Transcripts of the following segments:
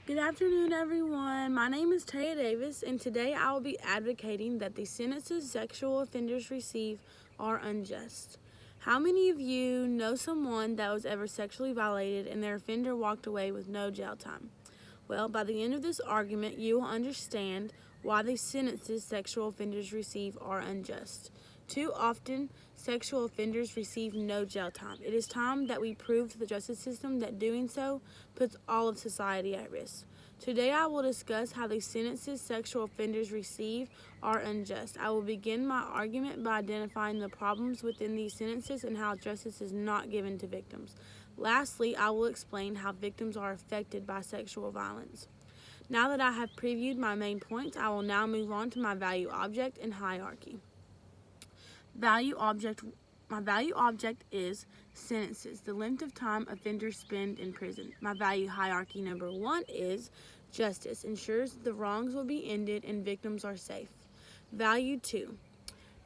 Good afternoon, everyone. My name is Taya Davis, and today I will be advocating that the sentences sexual offenders receive are unjust. How many of you know someone that was ever sexually violated and their offender walked away with no jail time? Well, by the end of this argument, you will understand why the sentences sexual offenders receive are unjust. Too often, sexual offenders receive no jail time. It is time that we prove to the justice system that doing so puts all of society at risk. Today, I will discuss how the sentences sexual offenders receive are unjust. I will begin my argument by identifying the problems within these sentences and how justice is not given to victims. Lastly, I will explain how victims are affected by sexual violence. Now that I have previewed my main points, I will now move on to my value object and hierarchy. My value object is sentences, the length of time offenders spend in prison. My value hierarchy number 1 is justice, ensures the wrongs will be ended and victims are safe. Value 2,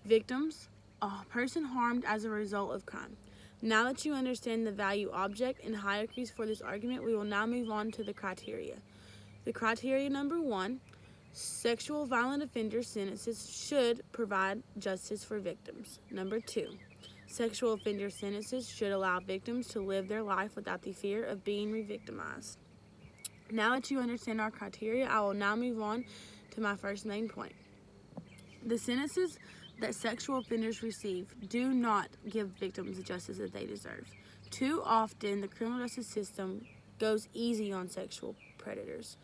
victims, a person harmed as a result of crime. Now that you understand the value object and hierarchies for this argument, we will now move on to the criteria. The criteria number 1, sexual violent offender sentences should provide justice for victims. Number 2, sexual offender sentences should allow victims to live their life without the fear of being re-victimized. Now that you understand our criteria, I will now move on to my first main point. The sentences that sexual offenders receive do not give victims the justice that they deserve. Too often, the criminal justice system goes easy on sexual predators.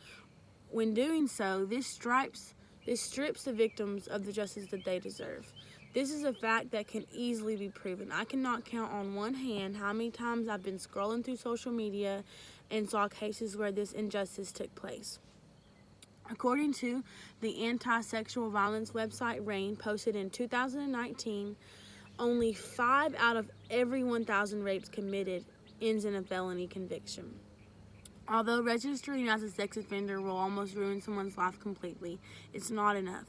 When doing so, this strips the victims of the justice that they deserve. This is a fact that can easily be proven. I cannot count on one hand how many times I've been scrolling through social media and saw cases where this injustice took place. According to the anti-sexual violence website RAINN, posted in 2019, only 5 out of every 1,000 rapes committed ends in a felony conviction. Although registering as a sex offender will almost ruin someone's life completely, it's not enough.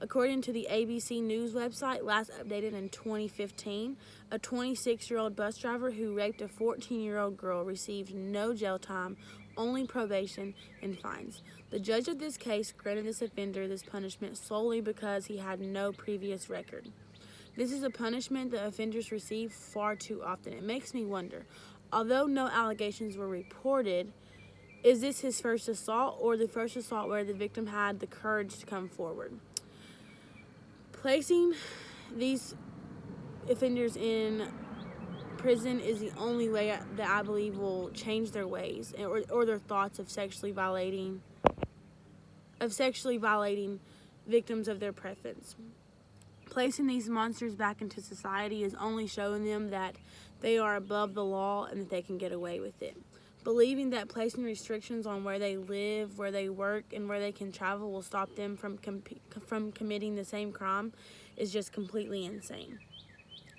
According to the ABC News website, last updated in 2015, a 26-year-old bus driver who raped a 14-year-old girl received no jail time, only probation and fines. The judge of this case granted this offender this punishment solely because he had no previous record. This is a punishment that offenders receive far too often. It makes me wonder, although no allegations were reported, is this his first assault or the first assault where the victim had the courage to come forward? Placing these offenders in prison is the only way that I believe will change their ways or their thoughts of sexually violating victims of their preference. Placing these monsters back into society is only showing them that they are above the law and that they can get away with it. Believing that placing restrictions on where they live, where they work, and where they can travel will stop them from committing the same crime is just completely insane.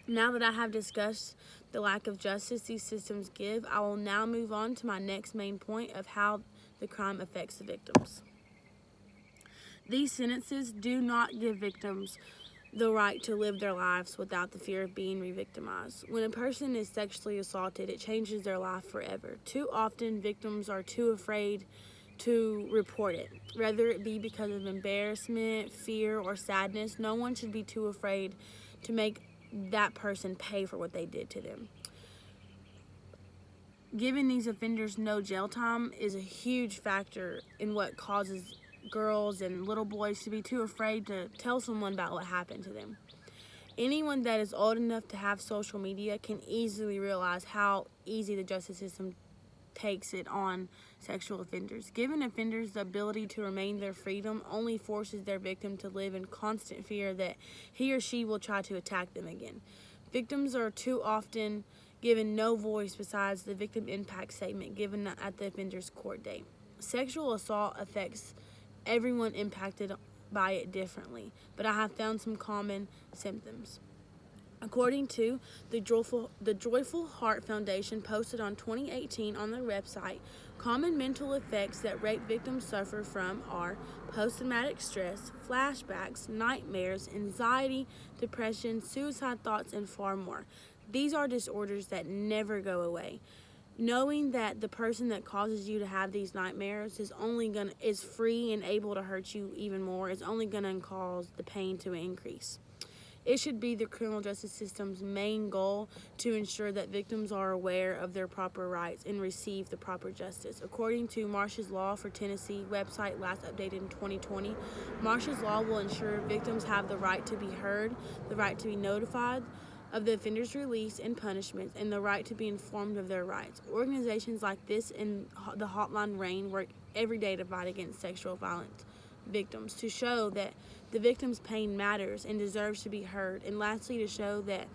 Now that I have discussed the lack of justice these systems give, I will now move on to my next main point of how the crime affects the victims. These sentences do not give victims the right to live their lives without the fear of being re-victimized. When a person is sexually assaulted, it changes their life forever. Too often, victims are too afraid to report it, whether it be because of embarrassment, fear, or sadness. No one should be too afraid to make that person pay for what they did to them. Giving these offenders no jail time is a huge factor in what causes girls and little boys to be too afraid to tell someone about what happened to them. Anyone that is old enough to have social media can easily realize how easy the justice system takes it on sexual offenders. Giving offenders the ability to remain their freedom only forces their victim to live in constant fear that he or she will try to attack them again. Victims are too often given no voice besides the victim impact statement given at the offender's court date. Sexual assault affects everyone impacted by it differently, but I have found some common symptoms. According to the Joyful Heart Foundation, posted on 2018 on their website, common mental effects that rape victims suffer from are post-traumatic stress, flashbacks, nightmares, anxiety, depression, suicide thoughts, and far more. These are disorders that never go away. Knowing that the person that causes you to have these nightmares is free and able to hurt you even more is only gonna cause the pain to increase. It should be the criminal justice system's main goal to ensure that victims are aware of their proper rights and receive the proper justice. According to Marsh's Law for Tennessee website, last updated in 2020, Marsh's Law will ensure victims have the right to be heard, the right to be notified of the offender's release and punishments, and the right to be informed of their rights. Organizations like this and the Hotline RAIN work every day to fight against sexual violence victims, to show that the victim's pain matters and deserves to be heard, and lastly, to show that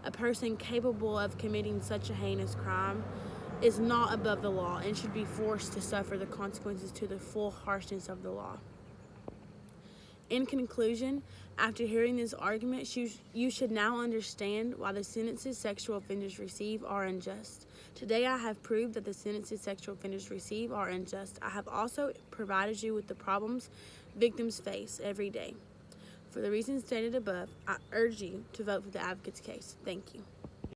a person capable of committing such a heinous crime is not above the law and should be forced to suffer the consequences to the full harshness of the law. In conclusion, after hearing this argument, you should now understand why the sentences sexual offenders receive are unjust. Today I have proved that the sentences sexual offenders receive are unjust. I have also provided you with the problems victims face every day. For the reasons stated above, I urge you to vote for the advocate's case. Thank you.